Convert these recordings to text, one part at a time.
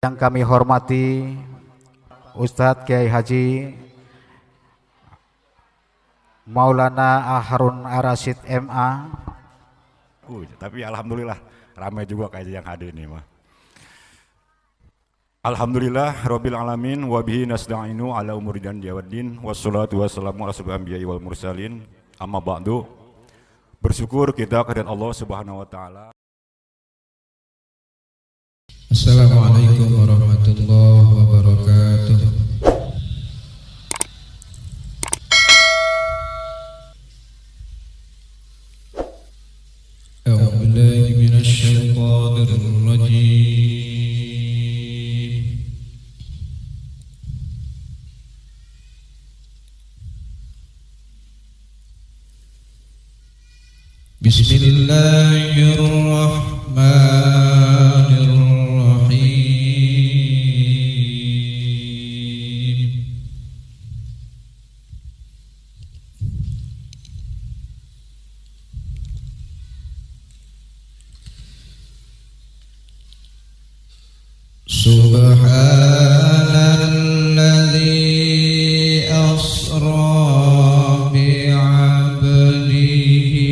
Yang kami hormati Ustadz Kiai Haji Maulana Harun Ar-Rasyid MA. Tapi alhamdulillah ramai juga kayak yang hadir ini mah. Alhamdulillah Rabbil Alamin wa bihi nasta'inu ala umuri dan jawaddin wassalatu wassalamu ala asyrofil anbiya'i wal mursalin amma ba'du. Bersyukur kita kepada Allah Subhanahu wa taala. Assalamualaikum warahmatullahi wabarakatuh. A'udzu billahi minasy syaithanir rajim. Bismillahirrahmanirrahim. Subhanalladzi asra bi'abdihi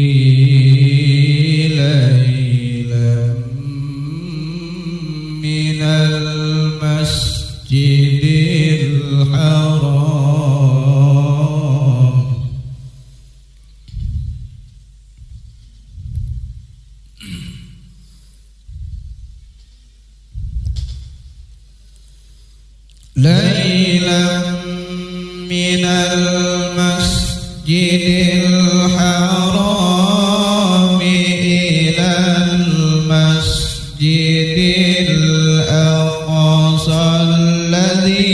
laylan minal masjidil haram masjidil haram ilal masjidil aqsa alladzi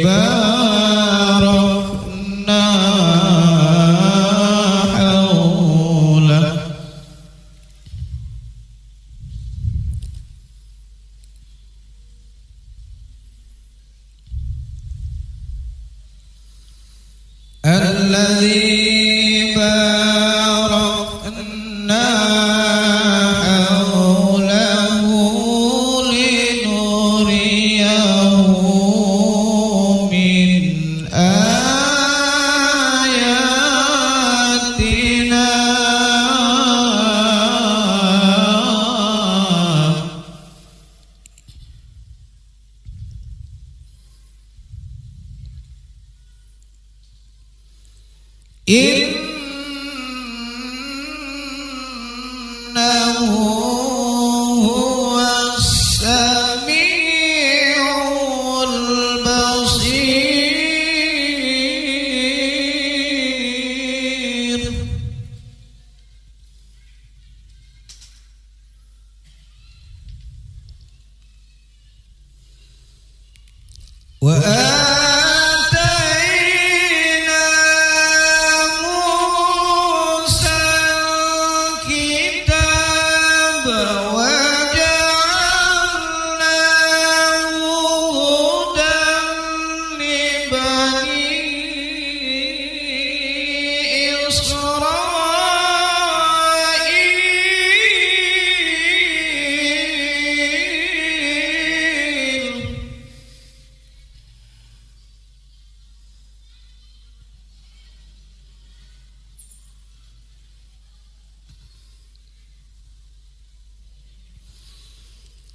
barakna hawlah. الذي باركنا حوله لنريه من آياتنا إنه هو السميع البصير.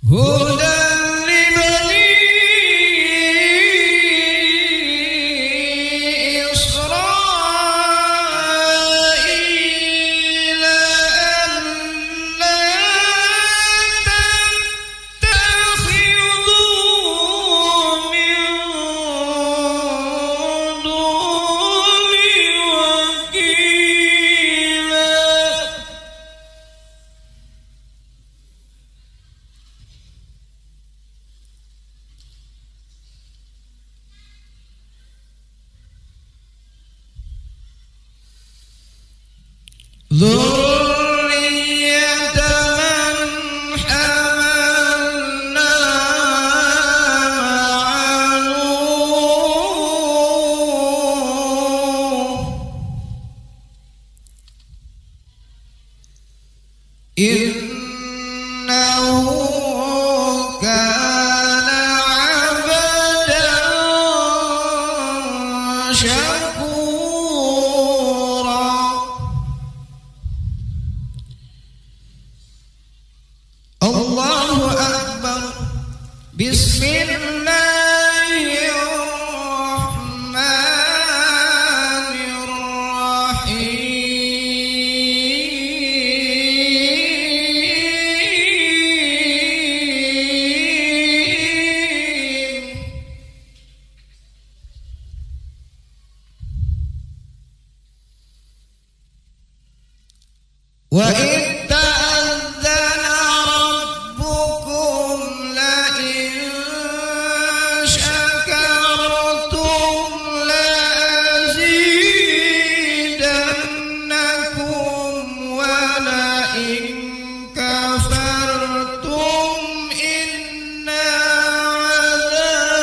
هدى لبني إسرائيل ألا تتخذوا من دوني وكيلا. شكورا الله أكبر بسم الله الرحمن الرحيم وإذ تأذن ربكم لئن شكرتم لأزيدنكم ولئن كفرتم إن عذابي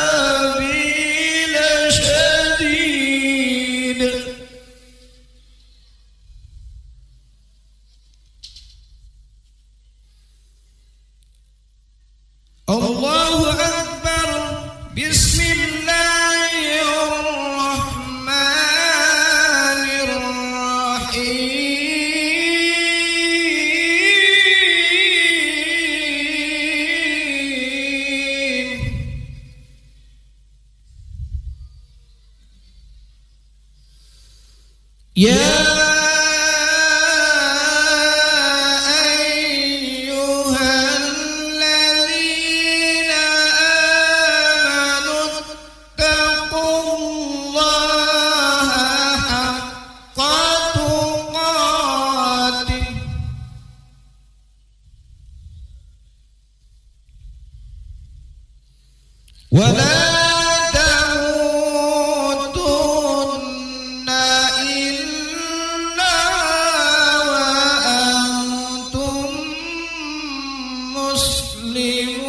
لشديد الله أكبر بسم الله الرحمن الرحيم يا أيها الذين آمنوا اتقوا الله حق تقاته ولا تموتن إلا وأنتم مسلمون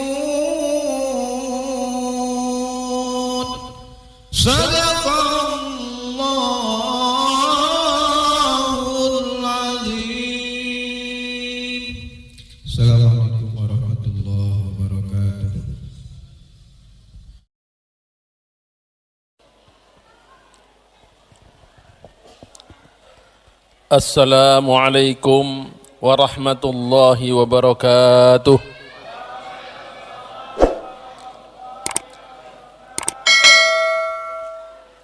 صدق الله العظيم. Assalamualaikum warahmatullahi wabarakatuh. Assalamualaikum warahmatullahi wabarakatuh.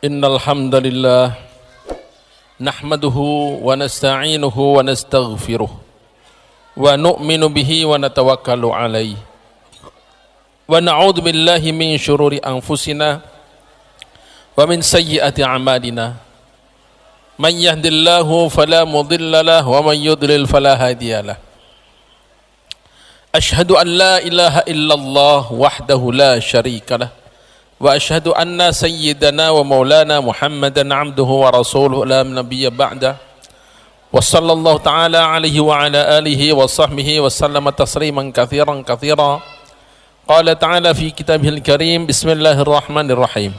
Innal hamdalillah nahmaduhu wa nasta'inuhu wa nastaghfiruh wa nu'minu bihi wa natawakkalu alaihi wa na'udzu billahi min syururi anfusina wa min sayyiati a'malina. Man yahdillahu fala mudilla lah wa man yudlil fala hadiya lah. Ashhadu an la ilaha illallah wahdahu la syarika lah wa ashhadu anna sayyidana wa maulana Muhammadan abduhu wa rasuluhu la nabiyya ba'da wa sallallahu ta'ala alaihi wa ala alihi wa sahbihi wa sallama tasliman katsiran katsira. Qala ta'ala fi kitabihil karim bismillahirrahmanirrahim.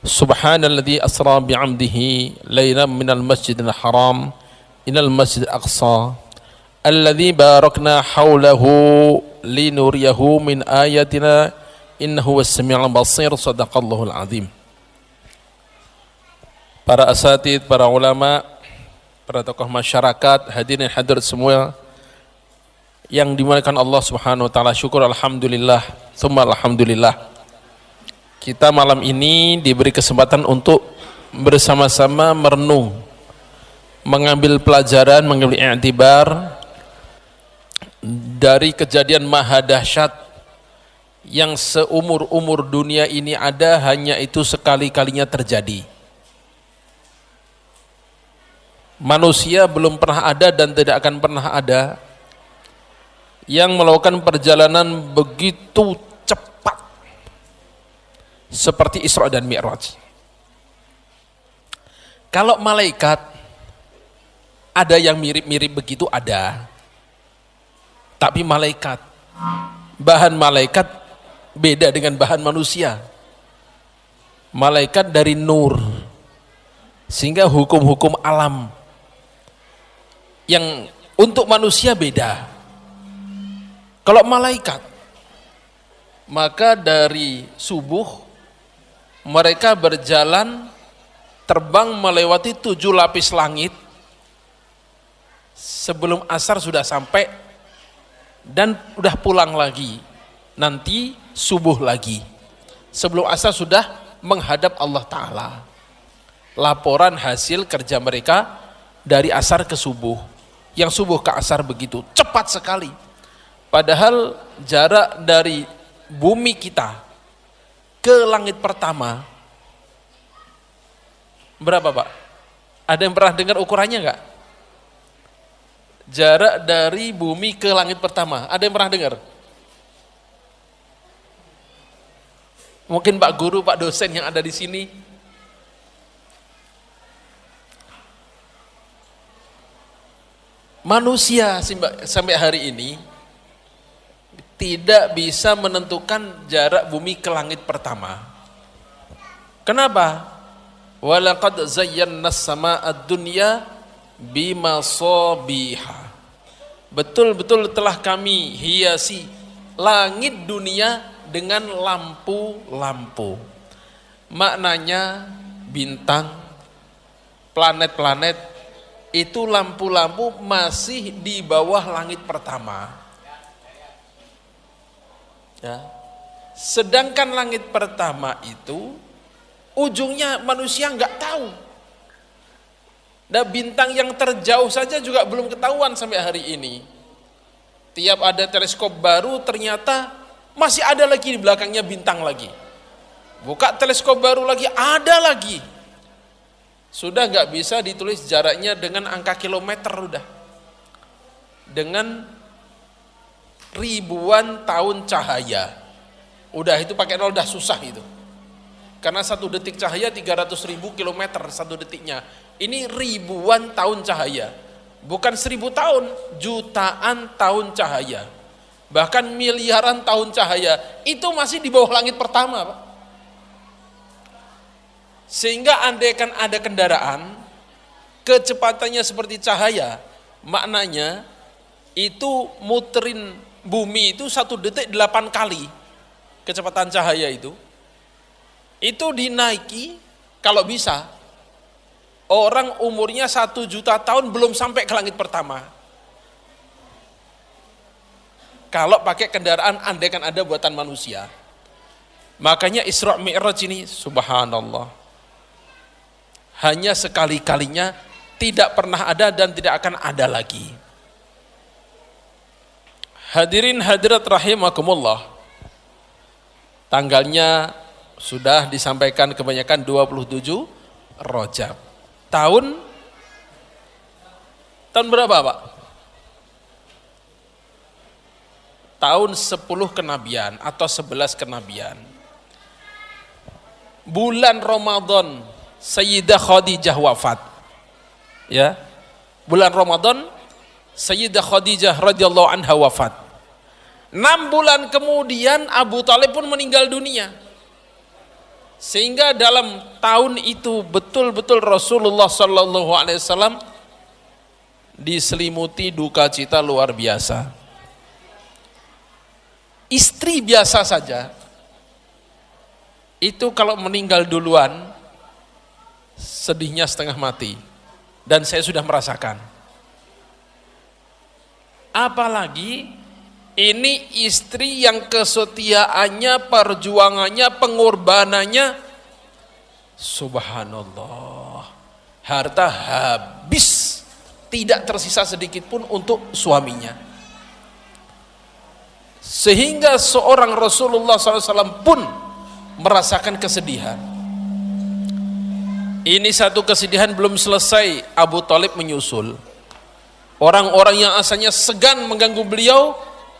Subhanalladzi asra bi'amdihi lailan minal masjidil haram ilal masjidil aqsa alladzi barakna haulahu linuriyahu min ayatina innahu was-sami'ul basir. Shadaqallahul azim. Para asatid, para ulama, para tokoh masyarakat, hadirin hadirat semua yang dimuliakan Allah Subhanahu wa taala, syukur alhamdulillah, tsumma alhamdulillah. Kita malam ini diberi kesempatan untuk bersama-sama merenung, mengambil pelajaran, mengambil i'tibar dari kejadian maha dahsyat yang seumur-umur dunia ini ada, hanya itu sekali-kalinya terjadi. Manusia belum pernah ada dan tidak akan pernah ada yang melakukan perjalanan begitu cepat seperti Isra dan Mi'raj. Kalau malaikat ada yang mirip-mirip begitu, ada. Tapi malaikat, bahan malaikat beda dengan bahan manusia. Malaikat dari nur, sehingga hukum-hukum alam yang untuk manusia beda. Kalau malaikat, maka dari subuh mereka berjalan terbang melewati 7 lapis langit, sebelum asar sudah sampai dan udah pulang lagi, nanti subuh lagi, sebelum asar sudah menghadap Allah Ta'ala. Laporan hasil kerja mereka dari asar ke subuh, yang subuh ke asar begitu cepat sekali. Padahal jarak dari bumi kita ke langit pertama berapa, Pak? Ada yang pernah dengar ukurannya enggak? Jarak dari bumi ke langit pertama, ada yang pernah dengar? Mungkin Pak Guru, Pak dosen yang ada di sini. Manusia sampai hari ini tidak bisa menentukan jarak bumi ke langit pertama. Kenapa? Walaqad zayyana as-samaa'a dunya bimasabiha. Betul-betul telah kami hiasi langit dunia dengan lampu-lampu. Maknanya bintang, planet-planet itu lampu-lampu masih di bawah langit pertama. Ya. Sedangkan langit pertama itu ujungnya manusia nggak tahu. Dan bintang yang terjauh saja juga belum ketahuan sampai hari ini. Tiap ada teleskop baru ternyata masih ada lagi di belakangnya bintang lagi. Buka teleskop baru lagi, ada lagi. Sudah nggak bisa ditulis jaraknya dengan angka kilometer udah. Dengan ribuan tahun cahaya. Udah itu pakai nol udah susah itu. Karena 1 detik cahaya 300.000 kilometer 1 detiknya. Ini ribuan tahun cahaya. Bukan 1000 tahun, jutaan tahun cahaya. Bahkan miliaran tahun cahaya. Itu masih di bawah langit pertama, Pak. Sehingga andaikan ada kendaraan, kecepatannya seperti cahaya, maknanya itu muterin bumi itu 1 detik 8 kali kecepatan cahaya itu dinaiki. Kalau bisa orang umurnya 1 juta tahun belum sampai ke langit pertama kalau pakai kendaraan andaikan ada buatan manusia. Makanya Isra Mi'raj ini subhanallah hanya sekali-kalinya, tidak pernah ada dan tidak akan ada lagi. Hadirin hadirat rahimakumullah, tanggalnya sudah disampaikan kebanyakan 27 Rajab. Tahun berapa, Pak? Tahun 10 kenabian atau 11 kenabian. Bulan Ramadan Sayyidah Khadijah wafat. Ya. Bulan Ramadan Sayyidah Khadijah radhiyallahu anha wafat. 6 bulan kemudian Abu Thalib pun meninggal dunia. Sehingga dalam tahun itu betul-betul Rasulullah sallallahu alaihi wasallam diselimuti duka cita luar biasa. Istri biasa saja itu kalau meninggal duluan sedihnya setengah mati, dan saya sudah merasakan. Apalagi ini istri yang kesetiaannya, perjuangannya, pengorbanannya, subhanallah, harta habis, tidak tersisa sedikit pun untuk suaminya. Sehingga seorang Rasulullah SAW pun merasakan kesedihan. Ini satu kesedihan belum selesai, Abu Thalib menyusul. Orang-orang yang asalnya segan mengganggu beliau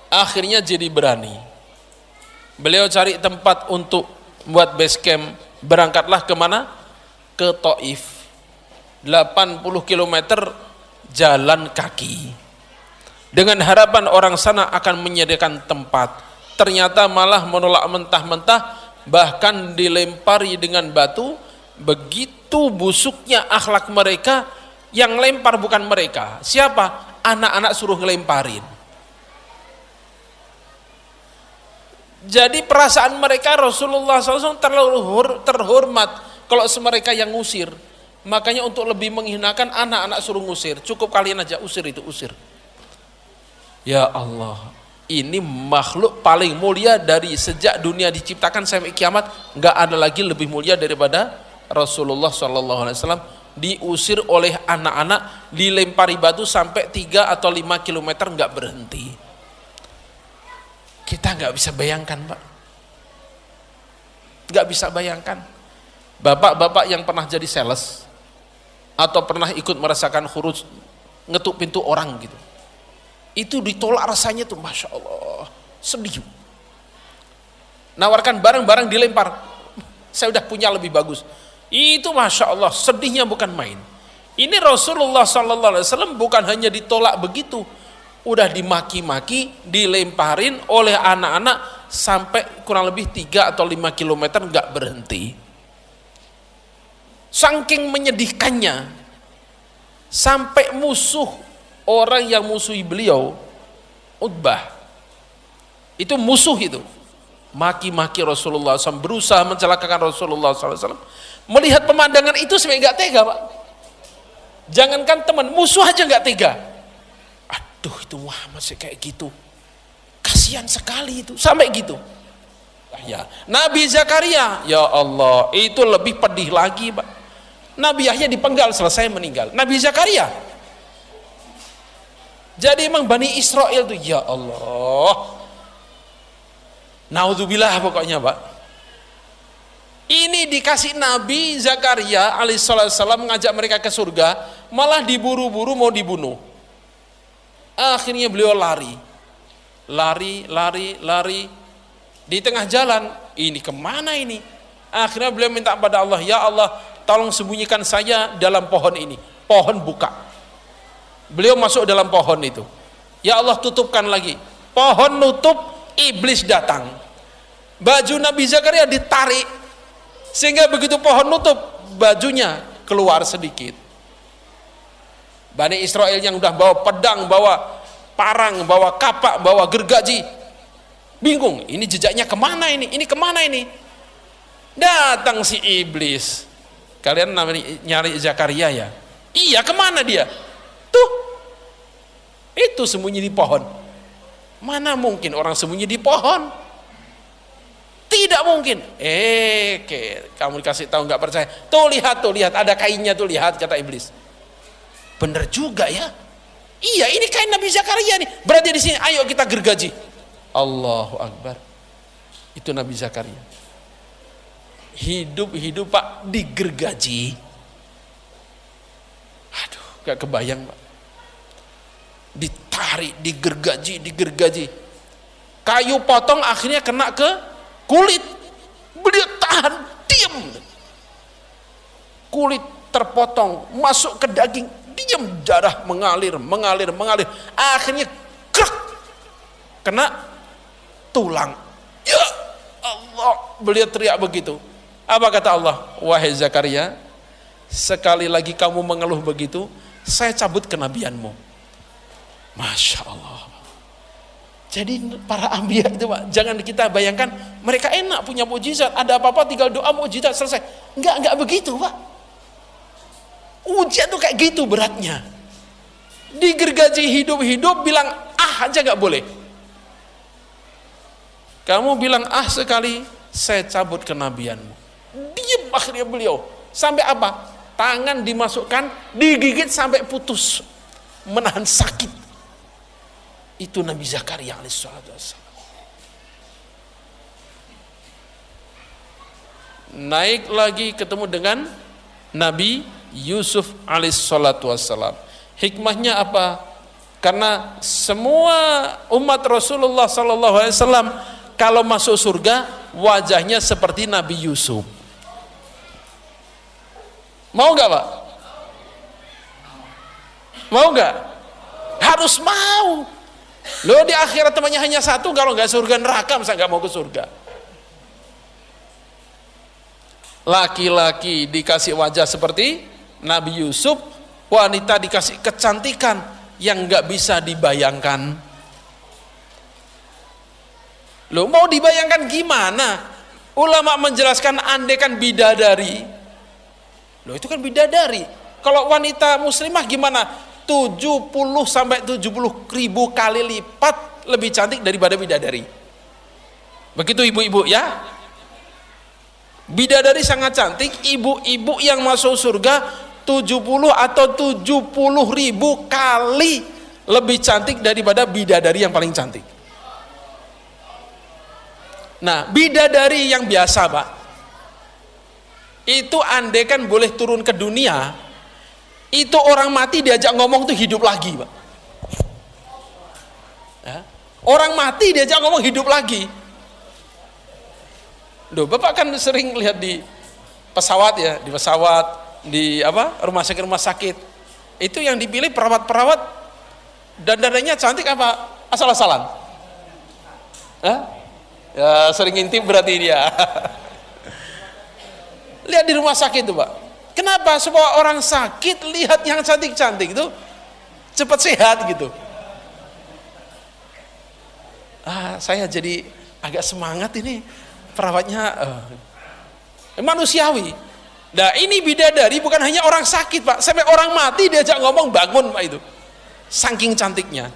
akhirnya jadi berani. Beliau cari tempat untuk buat base camp. Berangkatlah kemana? Ke Taif. 80 km jalan kaki. Dengan harapan orang sana akan menyediakan tempat. Ternyata malah menolak mentah-mentah, bahkan dilempari dengan batu. Begitu busuknya akhlak mereka, yang lempar bukan mereka. Siapa? Anak-anak suruh ngelemparin. Jadi perasaan mereka Rasulullah SAW terlalu terhormat kalau mereka yang ngusir. Makanya untuk lebih menghinakan anak-anak suruh ngusir. Cukup kalian aja usir itu, usir. Ya Allah, ini makhluk paling mulia dari sejak dunia diciptakan sampai kiamat. Nggak ada lagi lebih mulia daripada Rasulullah SAW. Diusir oleh anak-anak, dilempari batu sampai 3 atau 5 kilometer nggak berhenti. Kita nggak bisa bayangkan, Pak. Nggak bisa bayangkan. Bapak-bapak yang pernah jadi sales atau pernah ikut merasakan khuruj, ngetuk pintu orang gitu, itu ditolak rasanya tuh, Masya Allah, sedih. Nawarkan barang-barang dilempar, saya udah punya lebih bagus, itu Masya Allah sedihnya bukan main. Ini Rasulullah SAW bukan hanya ditolak begitu, udah dimaki-maki, dilemparin oleh anak-anak sampai kurang lebih 3 atau 5 kilometer nggak berhenti. Saking menyedihkannya, sampai musuh, orang yang musuhi beliau, Utbah, itu musuh itu, maki-maki Rasulullah SAW, berusaha mencelakakan Rasulullah SAW. Melihat pemandangan itu sampai nggak tega, Pak. Jangankan teman, musuh aja nggak tega. Aduh, itu Muhammad sih kayak gitu, kasihan sekali itu, sampai gitu. Ya, Nabi Zakaria, ya Allah, itu lebih pedih lagi, Pak. Nabi Yahya dipenggal selesai meninggal. Nabi Zakaria. Jadi emang Bani Israel tuh, ya Allah. Naudzubillah pokoknya, Pak. Ini dikasih Nabi Zakaria alaihissalam mengajak mereka ke surga, malah diburu-buru mau dibunuh. Akhirnya beliau lari. Lari. Di tengah jalan, ini kemana ini? Akhirnya beliau minta kepada Allah, ya Allah, tolong sembunyikan saya dalam pohon ini. Pohon buka. Beliau masuk dalam pohon itu. Ya Allah, tutupkan lagi. Pohon nutup, iblis datang. Baju Nabi Zakaria ditarik, sehingga begitu pohon nutup, bajunya keluar sedikit. Bani Israel yang udah bawa pedang, bawa parang, bawa kapak, bawa gergaji, bingung, ini jejaknya kemana ini? Ini kemana ini? Datang si iblis. Kalian nyari Zakaria ya? Iya, kemana dia? Tuh, itu sembunyi di pohon. Mana mungkin orang sembunyi di pohon? Tidak mungkin. Kamu dikasih tahu nggak percaya? Tuh lihat, ada kainnya tuh, lihat, kata iblis. Bener juga ya. Iya, ini kain Nabi Zakaria nih. Berarti di sini, ayo kita gergaji. Allahu Akbar. Itu Nabi Zakaria. Hidup Pak, digergaji. Aduh, gak kebayang, Pak. Ditarik, digergaji. Kayu potong akhirnya kena ke kulit. Beliau tahan, diam. Kulit terpotong, masuk ke daging, diam, darah mengalir. Akhirnya krek, kena tulang. Ya Allah, beliau teriak begitu. Apa kata Allah? Wahai Zakaria, sekali lagi kamu mengeluh begitu, saya cabut kenabianmu. Masya Allah. Jadi para anbiya itu, Pak, jangan kita bayangkan mereka enak punya mukjizat, ada apa-apa tinggal doa mukjizat selesai. Enggak begitu, Pak. Ujian tuh kayak gitu beratnya. Digergaji hidup-hidup, bilang ah aja nggak boleh. Kamu bilang ah sekali, saya cabut kenabianmu. Diam akhirnya beliau. Sampai apa? Tangan dimasukkan, digigit sampai putus, menahan sakit. Itu Nabi Zakaria alaihissalam. Naik lagi ketemu dengan Nabi Yusuf alaihissalam. Hikmahnya apa? Karena semua umat Rasulullah SAW kalau masuk surga wajahnya seperti Nabi Yusuf. Mau nggak, Pak? Mau nggak? Harus mau. Loh, di akhirat temannya hanya satu, kalau nggak surga neraka, masa nggak mau ke surga? Laki-laki dikasih wajah seperti Nabi Yusuf, wanita dikasih kecantikan yang nggak bisa dibayangkan. Loh, mau dibayangkan gimana? Ulama menjelaskan, andaikan bidadari Loh itu kan bidadari. Kalau wanita muslimah gimana? 70 sampai 70 ribu kali lipat lebih cantik daripada bidadari. Begitu ibu-ibu ya. Bidadari sangat cantik, ibu-ibu yang masuk surga 70 atau 70 ribu kali lebih cantik daripada bidadari yang paling cantik. Nah, bidadari yang biasa, Pak, itu andai kan boleh turun ke dunia, itu orang mati diajak ngomong tuh hidup lagi, Pak. Ya. Orang mati diajak ngomong hidup lagi. Loh, Bapak kan sering lihat di pesawat ya, di pesawat, di rumah sakit. Itu yang dipilih perawat-perawat dan dananya cantik apa asal-asalan? Hah? Ya sering intip berarti dia. Lihat di rumah sakit tuh, Pak. Kenapa semua orang sakit lihat yang cantik-cantik itu cepat sehat gitu? Saya jadi agak semangat ini perawatnya manusiawi. Nah ini bidadari bukan hanya orang sakit, Pak, sampai orang mati diajak ngomong bangun, Pak, itu saking cantiknya.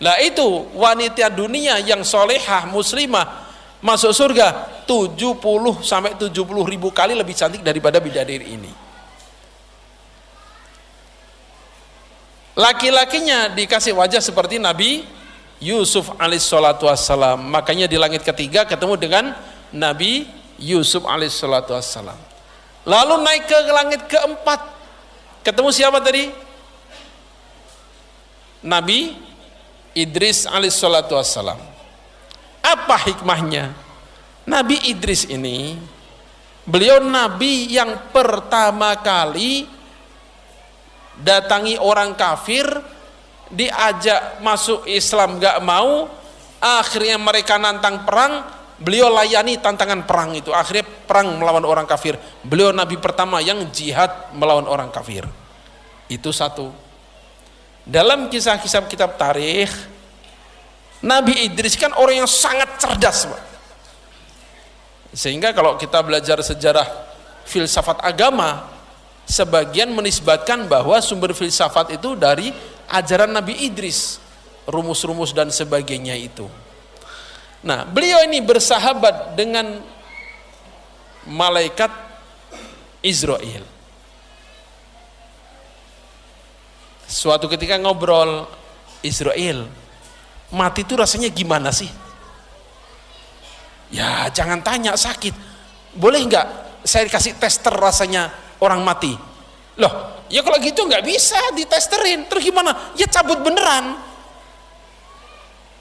Lah itu wanita dunia yang solehah muslimah masuk surga 70 sampai 70 ribu kali lebih cantik daripada bidadari ini. Laki-lakinya dikasih wajah seperti Nabi Yusuf alaihissalatu wassalam. Makanya di langit ketiga ketemu dengan Nabi Yusuf alaihissalatu wassalam. Lalu naik ke langit keempat, ketemu siapa tadi? Nabi Idris alaihissalatu wassalam. Apa hikmahnya? Nabi Idris ini, beliau nabi yang pertama kali datangi orang kafir, diajak masuk Islam gak mau, akhirnya mereka nantang perang, beliau layani tantangan perang itu, akhirnya perang melawan orang kafir. Beliau nabi pertama yang jihad melawan orang kafir. Itu satu. Dalam kisah-kisah kitab tarikh, Nabi Idris kan orang yang sangat cerdas, Pak. Sehingga kalau kita belajar sejarah filsafat agama, sebagian menisbatkan bahwa sumber filsafat itu dari ajaran Nabi Idris, rumus-rumus dan sebagainya itu. Nah, beliau ini bersahabat dengan malaikat Israel. Suatu ketika ngobrol, Israel, mati itu rasanya gimana sih? Ya jangan tanya, sakit. Boleh nggak saya kasih tester rasanya orang mati? Loh, ya kalau gitu nggak bisa ditesterin. Terus gimana? Ya cabut beneran.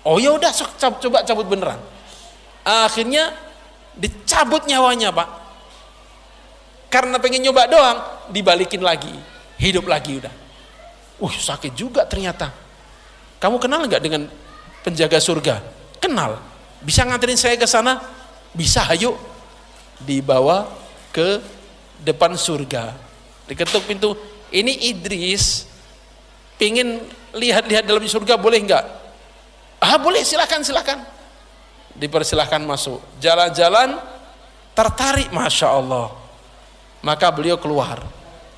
Oh ya udah, coba cabut beneran. Akhirnya dicabut nyawanya, Pak. Karena pengen nyoba doang, dibalikin lagi, hidup lagi udah. Sakit juga ternyata. Kamu kenal nggak dengan penjaga surga? Kenal. Bisa nganterin saya ke sana? Bisa, ayo. Dibawa ke depan surga. Diketuk pintu. Ini Idris pingin lihat-lihat dalam surga, boleh nggak? Boleh, silakan. Dipersilahkan masuk. Jalan-jalan tertarik, Masya Allah. Maka beliau keluar.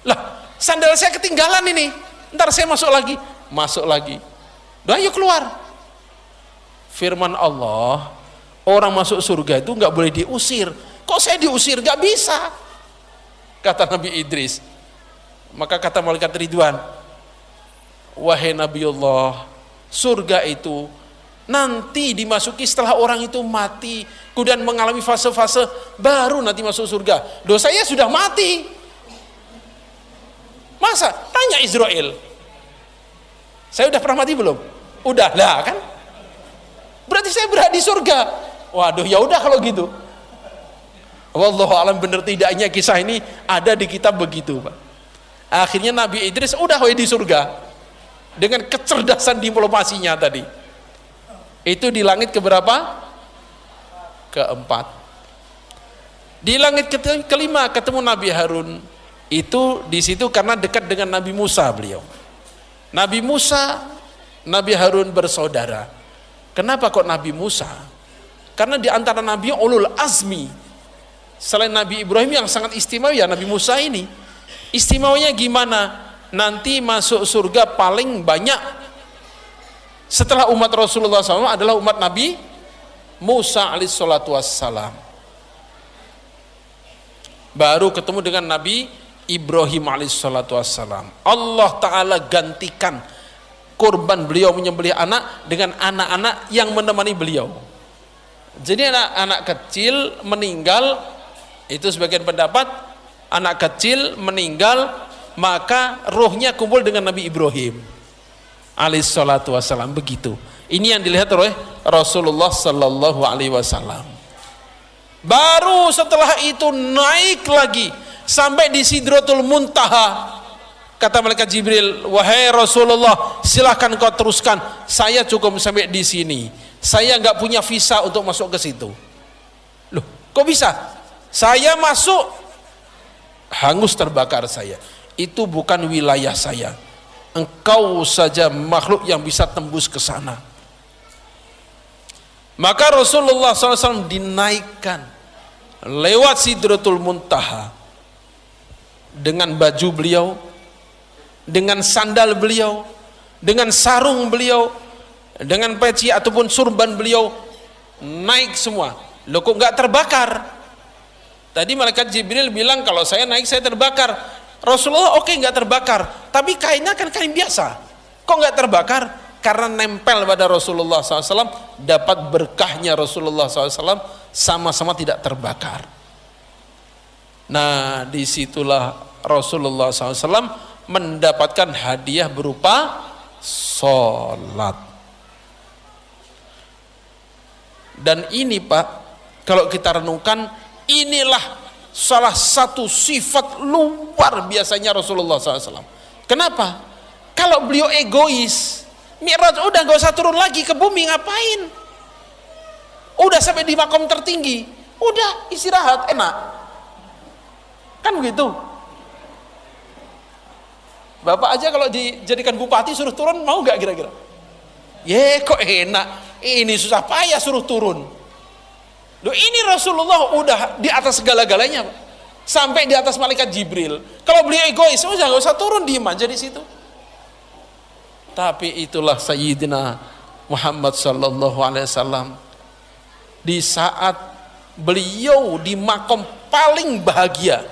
Lah, sandal saya ketinggalan ini. Ntar saya masuk lagi. Udah, ayo keluar. Firman Allah, orang masuk surga itu nggak boleh diusir. Kok saya diusir? Nggak bisa, kata Nabi Idris. Maka kata malaikat Ridwan, wahai Nabiullah, surga itu nanti dimasuki setelah orang itu mati, kemudian mengalami fase-fase baru nanti masuk surga. Dosanya sudah mati. Masa? Tanya Israel. Saya udah pernah mati belum? Udah lah kan? Berarti saya berhak di surga. Waduh, ya udah kalau gitu. Wallahu alam benar tidaknya kisah ini ada di kitab begitu, Pak. Akhirnya Nabi Idris udah di surga dengan kecerdasan diplomasinya tadi. Itu di langit keberapa? Keempat. Di langit kelima ketemu Nabi Harun. Itu di situ karena dekat dengan Nabi Musa beliau. Nabi Musa, Nabi Harun bersaudara. Kenapa kok Nabi Musa? Karena di antara Nabi ulul azmi, selain Nabi Ibrahim yang sangat istimewa ya Nabi Musa ini. Istimewanya gimana? Nanti masuk surga paling banyak setelah umat Rasulullah SAW adalah umat Nabi Musa alaihissalatu wassalam. Baru ketemu dengan Nabi Ibrahim alaihissalatu wassalam. Allah Ta'ala gantikan kurban beliau menyembelih anak dengan anak-anak yang menemani beliau. Jadi anak-anak kecil meninggal, itu sebagian pendapat anak kecil meninggal maka rohnya kumpul dengan Nabi Ibrahim alaihissalatu wassalam. Begitu. Ini yang dilihat oleh Rasulullah sallallahu alaihi wasallam. Baru setelah itu naik lagi sampai di Sidratul Muntaha. Kata malaikat Jibril, wahai Rasulullah, silahkan kau teruskan, saya cukup sampai di sini, saya nggak punya visa untuk masuk ke situ. Loh, kok bisa? Saya masuk hangus terbakar saya. Itu bukan wilayah saya. Engkau saja makhluk yang bisa tembus ke sana. Maka Rasulullah SAW dinaikkan lewat Sidratul Muntaha dengan baju beliau, dengan sandal beliau, dengan sarung beliau, dengan peci ataupun surban beliau, naik semua. Loh kok nggak terbakar? Tadi malaikat Jibril bilang kalau saya naik saya terbakar. Rasulullah oke, nggak terbakar, tapi kainnya kan kain biasa. Kok nggak terbakar? Karena nempel pada Rasulullah SAW, dapat berkahnya Rasulullah SAW, sama-sama tidak terbakar. Nah, disitulah Rasulullah SAW mendapatkan hadiah berupa sholat. Dan ini Pak, kalau kita renungkan, inilah salah satu sifat luar biasanya Rasulullah SAW. Kenapa? Kalau beliau egois, Mi'raj udah gak usah turun lagi ke bumi, ngapain? Udah sampai di makom tertinggi, udah istirahat, enak. Kan begitu. Bapak aja kalau dijadikan bupati suruh turun, mau gak kira-kira? Ye kok enak, ini susah payah suruh turun. Loh, ini Rasulullah udah di atas segala-galanya, Pak. Sampai di atas malaikat Jibril. Kalau beliau egois, udah gak usah turun, diem aja di situ. Tapi itulah Sayyidina Muhammad sallallahu alaihi wasallam. Di saat beliau di makom paling bahagia.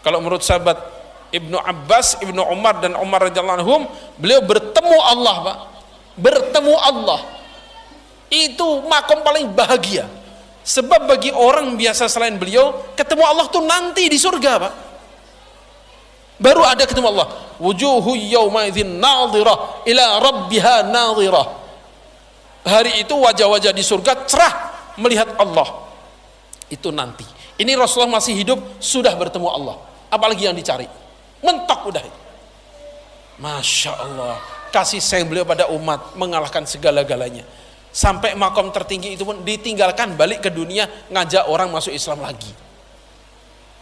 Kalau menurut sahabat Ibnu Abbas, Ibnu Umar dan Umar radhiyallahu anhum, beliau bertemu Allah, Pak. Bertemu Allah. Itu makom paling bahagia. Sebab bagi orang biasa selain beliau, ketemu Allah tuh nanti di surga, Pak. Baru ada ketemu Allah. Wujuhu yawma idzin nadhirah ila rabbiha nadhirah. Hari itu wajah-wajah di surga cerah melihat Allah. Itu nanti. Ini Rasulullah masih hidup sudah bertemu Allah. Apalagi yang dicari? Mentok udah itu. Masya Allah. Kasih sayang beliau pada umat mengalahkan segala-galanya. Sampai makom tertinggi itu pun ditinggalkan, balik ke dunia ngajak orang masuk Islam lagi.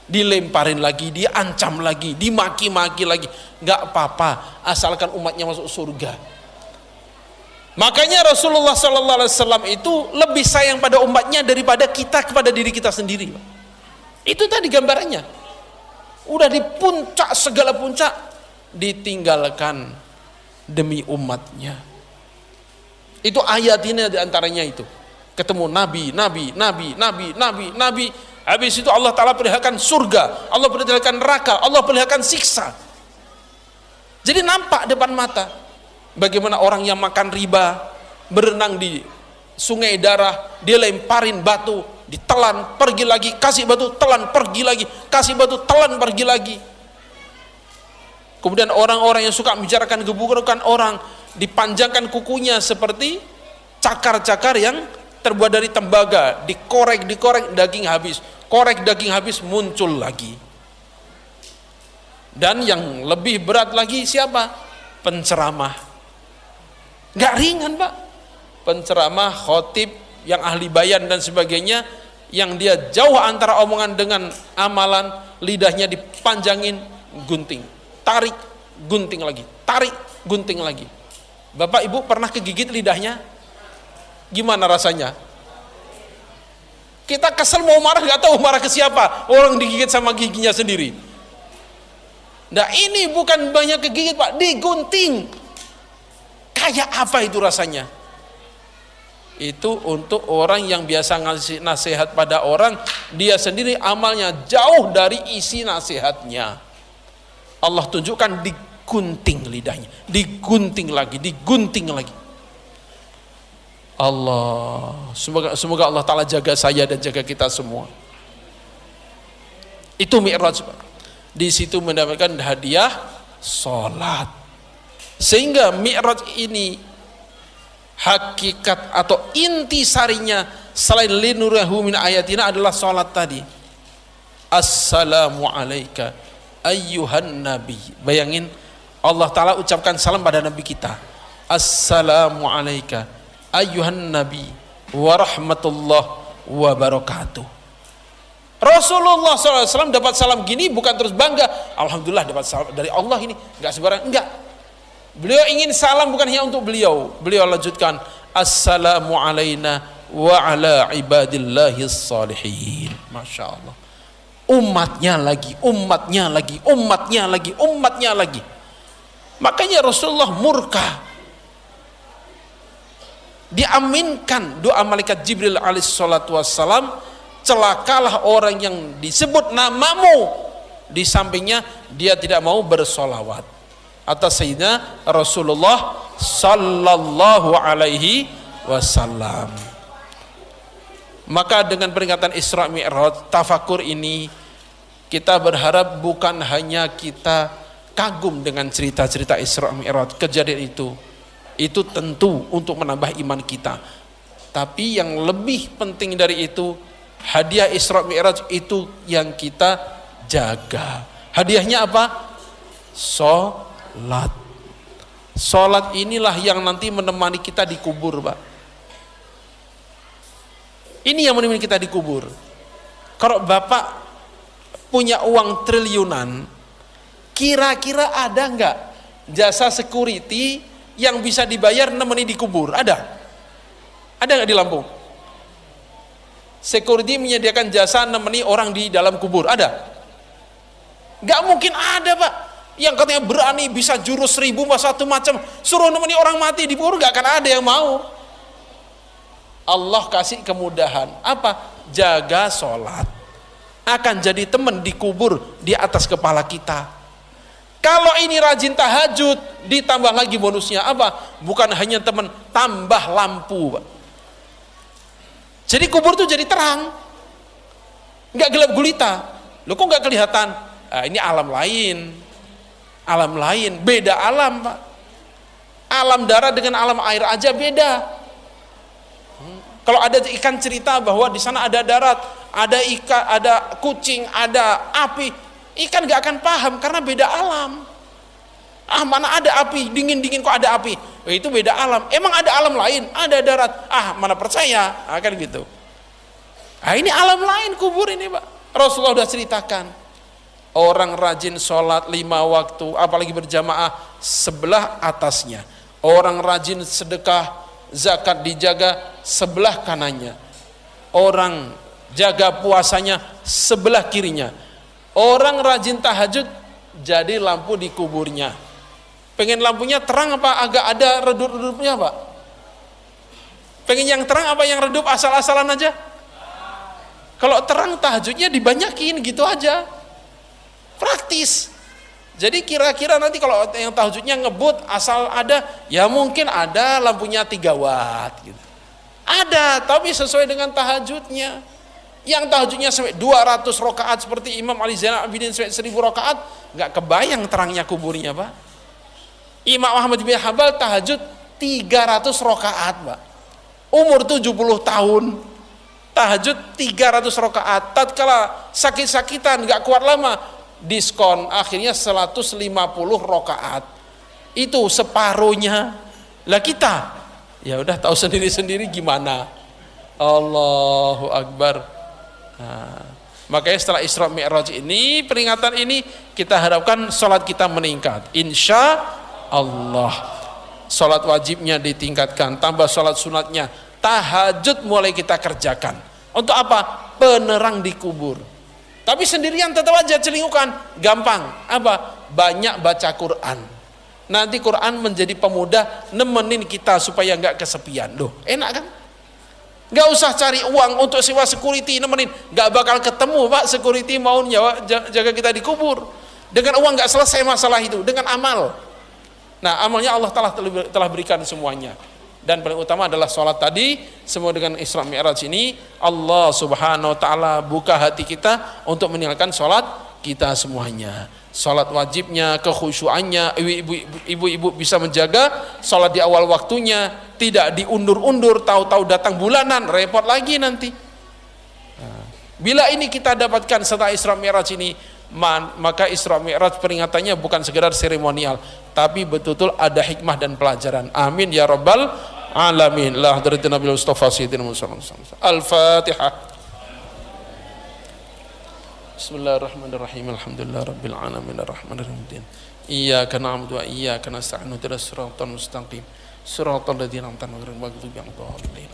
Dilemparin lagi, diancam lagi, dimaki-maki lagi, nggak apa-apa asalkan umatnya masuk surga. Makanya Rasulullah SAW itu lebih sayang pada umatnya daripada kita kepada diri kita sendiri. Itu tadi gambarannya. Udah di puncak segala puncak, ditinggalkan demi umatnya. Itu ayat ini diantaranya itu. Ketemu nabi. Habis itu Allah Ta'ala perlihatkan surga, Allah perlihatkan neraka, Allah perlihatkan siksa. Jadi nampak depan mata bagaimana orang yang makan riba, berenang di sungai darah, dia lemparin batu, ditelan, pergi lagi, kasih batu, telan, pergi lagi, kasih batu, telan, pergi lagi. Kemudian orang-orang yang suka membicarakan keburukan orang, dipanjangkan kukunya seperti cakar-cakar yang terbuat dari tembaga, dikorek, daging habis, korek daging habis, muncul lagi. Dan yang lebih berat lagi siapa? Penceramah. Nggak ringan, Pak. Penceramah, khotib, yang ahli bayan dan sebagainya, yang dia jauh antara omongan dengan amalan, lidahnya dipanjangin, gunting, tarik, gunting lagi, tarik, gunting lagi. Bapak Ibu pernah kegigit lidahnya? Gimana rasanya? Kita kesel mau marah nggak tahu marah ke siapa, orang digigit sama giginya sendiri. Nah ini bukan banyak kegigit Pak, digunting. Kayak apa itu rasanya? Itu untuk orang yang biasa ngasih nasihat pada orang, dia sendiri amalnya jauh dari isi nasihatnya. Allah tunjukkan digunting lidahnya, digunting lagi, digunting lagi. Allah, semoga Allah Ta'ala jaga saya dan jaga kita semua. Itu Mi'raj. Di situ mendapatkan hadiah sholat. Sehingga Mi'raj ini hakikat atau inti sarinya selain linurahu min ayatina adalah sholat tadi. Assalamu alayka ayyuhan nabi. Bayangin Allah Ta'ala ucapkan salam pada nabi kita. Assalamu alayka ayyuhan nabi wa rahmatullah wa barakatuh. Rasulullah SAW dapat salam gini bukan terus bangga, alhamdulillah dapat salam dari Allah ini, enggak sembarang, enggak. Beliau ingin salam bukan hanya untuk beliau. Beliau lanjutkan, assalamu alayna wa ala ibadillahis salihin. Masya Allah. Umatnya lagi, umatnya lagi, umatnya lagi, umatnya lagi. Makanya Rasulullah murka. Diaminkan doa malaikat Jibril alaihissalatu wassalam, celakalah orang yang disebut namamu, di sampingnya dia tidak mau bersolawat atas Sayyidina Rasulullah sallallahu alaihi wasallam. Maka dengan peringatan Isra Mi'raj, tafakur ini kita berharap bukan hanya kita kagum dengan cerita-cerita Isra Mi'raj, kejadian itu tentu untuk menambah iman kita, tapi yang lebih penting dari itu, hadiah Isra Mi'raj itu yang kita jaga. Hadiahnya apa? Sholat. Sholat inilah yang nanti menemani kita di kubur Pak. Ini yang menemani kita di kubur. Kalau Bapak punya uang triliunan, kira-kira ada nggak jasa security yang bisa dibayar nemeni di kubur? Ada nggak di Lampung? Security menyediakan jasa nemeni orang di dalam kubur, ada? Nggak mungkin ada Pak. Yang katanya berani bisa jurus 1000 satu macam, suruh nemeni orang mati di kubur, nggak akan ada yang mau. Allah kasih kemudahan apa? Jaga sholat, akan jadi teman di kubur di atas kepala kita. Kalau ini rajin tahajud, ditambah lagi bonusnya apa? Bukan hanya teman, tambah lampu Pak. Jadi kubur tuh jadi terang, nggak gelap gulita. Loh kok nggak kelihatan? Ini alam lain, beda alam Pak. Alam darat dengan alam air aja beda. Kalau ada ikan cerita bahwa di sana ada darat, ada ikan, ada kucing, ada api, ikan gak akan paham karena beda alam. Mana ada api, dingin kok ada api, itu beda alam. Emang ada alam lain, ada darat, mana percaya, kan gitu. Ini alam lain kubur ini Pak. Rasulullah sudah ceritakan, orang rajin sholat 5 waktu apalagi berjamaah sebelah atasnya, orang rajin sedekah zakat dijaga sebelah kanannya, orang jaga puasanya sebelah kirinya, orang rajin tahajud jadi lampu di kuburnya. Pengen lampunya terang apa agak ada redup-redupnya Pak? Pengen yang terang apa yang redup asal-asalan aja? Kalau terang tahajudnya dibanyakin gitu aja, praktis. Jadi kira-kira nanti kalau yang tahajudnya ngebut asal ada, ya mungkin ada lampunya 3 watt gitu. Ada, tapi sesuai dengan tahajudnya. Yang tahajudnya sampai 200 rakaat seperti Imam Ali Zainal Abidin sampai 1000 rakaat, nggak kebayang terangnya kuburnya Pak. Imam Ahmad bin Hanbal tahajud 300 rakaat Pak. Umur 70 tahun. Tahajud 300 rakaat. Tatkala sakit-sakitan nggak kuat lama, diskon akhirnya 150 rakaat. Itu separuhnya. Lah kita ya udah tahu sendiri-sendiri gimana. Allahu Akbar. Makanya setelah Isra Mi'raj ini, peringatan ini, kita harapkan sholat kita meningkat, insya Allah. Sholat wajibnya ditingkatkan, tambah sholat sunatnya, tahajud mulai kita kerjakan. Untuk apa? Penerang di kubur. Tapi sendirian tetap aja celingkukan. Gampang. Apa? Banyak baca Quran. Nanti Quran menjadi pemudah nemenin kita supaya nggak kesepian. Loh, enak kan? Nggak usah cari uang untuk sewa security nemenin. Nggak bakal ketemu Pak security mau jaga kita di kubur. Dengan uang nggak selesai masalah itu. Dengan amal. Nah, amalnya Allah telah berikan semuanya. Dan paling utama adalah sholat tadi. Semua dengan Isra Mi'raj ini Allah subhanahu wa ta'ala buka hati kita untuk meninggalkan sholat kita semuanya. Sholat wajibnya, kekhusyuannya, ibu-ibu bisa menjaga sholat di awal waktunya, tidak diundur-undur, tahu-tahu datang bulanan, repot lagi nanti. Bila ini kita dapatkan setelah Isra Mi'raj ini, maka Isra Mi'raj peringatannya bukan sekedar seremonial, tapi betul-betul ada hikmah dan pelajaran. Amin ya rabbal alamin. La hadratin Nabi Mustafa Sayyidina Muhammad. Al-Fatihah. Bismillahirrahmanirrahim. Alhamdulillah rabbil alamin arrahmanirrahim. Iyyaka na'budu wa iyyaka nasta'in. Ihdinas siratal mustaqim. Siratal ladzina an'amta 'alaihim ghairil maghdubi 'alaihim.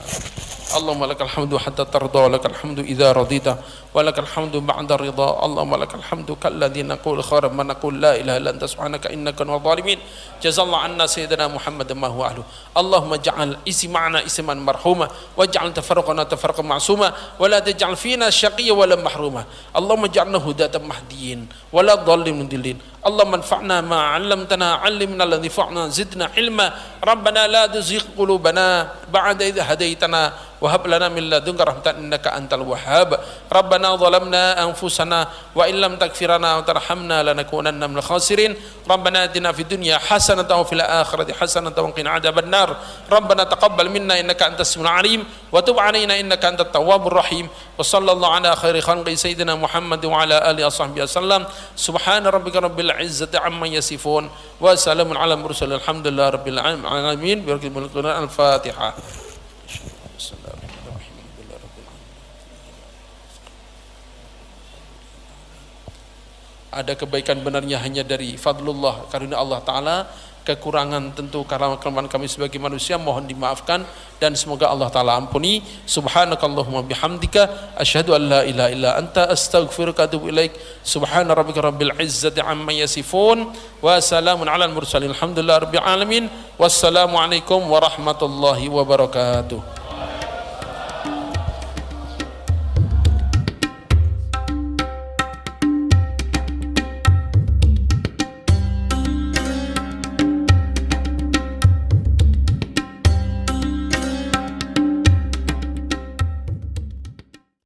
Allahumma lakal hamdu hatta tarda wa lakal hamdu idza radita wa lakal hamdu ba'da ridha. Allahumma lakal hamdu kalladzi naqul khairan ma naqul la ilaha illa anta subhanaka innaka kunna zalimin. Jazallahu anna sayyidina Muhammadan ma huwa ahlu. Allahumma ja'al isma'ana isman marhuma waj'al tafarruqana tafarruqan ma'suma wa la taj'al fina syaqiyyan wa la mahruma. Allahumma ja'alna hudatan mahdiyyin wa la dhallin mudillin. Allahumma anfa'na ma 'allamtana 'allimna alladhi fa'na zidna ilma. Rabbana la tuzigh qulubana ba'da idh hadaytana وهب لنا من لدنك رحمة إنك أنت الوهاب ربنا ظلمنا أنفسنا وإن لم تغفر لنا وترحمنا لنكونن من الخاسرين ربنا آتنا في الدنيا حسنة وفي الآخرة حسنة وقنا عذاب النار ربنا تقبل منا إنك أنت السميع العليم وتب علينا إنك أنت التواب الرحيم وصلى الله على خير خلق سيدنا محمد وعلى آله وصحبه وسلم سبحان ربك رب العزة عما يصفون وسلام على المرسلين الحمد لله رب العالمين الفاتحة. Ada kebaikan benarnya hanya dari fadlullah, karunia Allah Ta'ala. Kekurangan tentu karena kelemahan kami sebagai manusia mohon dimaafkan dan semoga Allah Ta'ala ampuni. Subhanakallahumma bihamdika asyhadu an la ilaha illa anta astaghfiruka wa atubu ilaik. Subhana rabbika rabbil izzati amma yasifun wa salamun alal mursalin alhamdulillahi rabbil alamin. Wassalamu alaikum warahmatullahi wabarakatuh.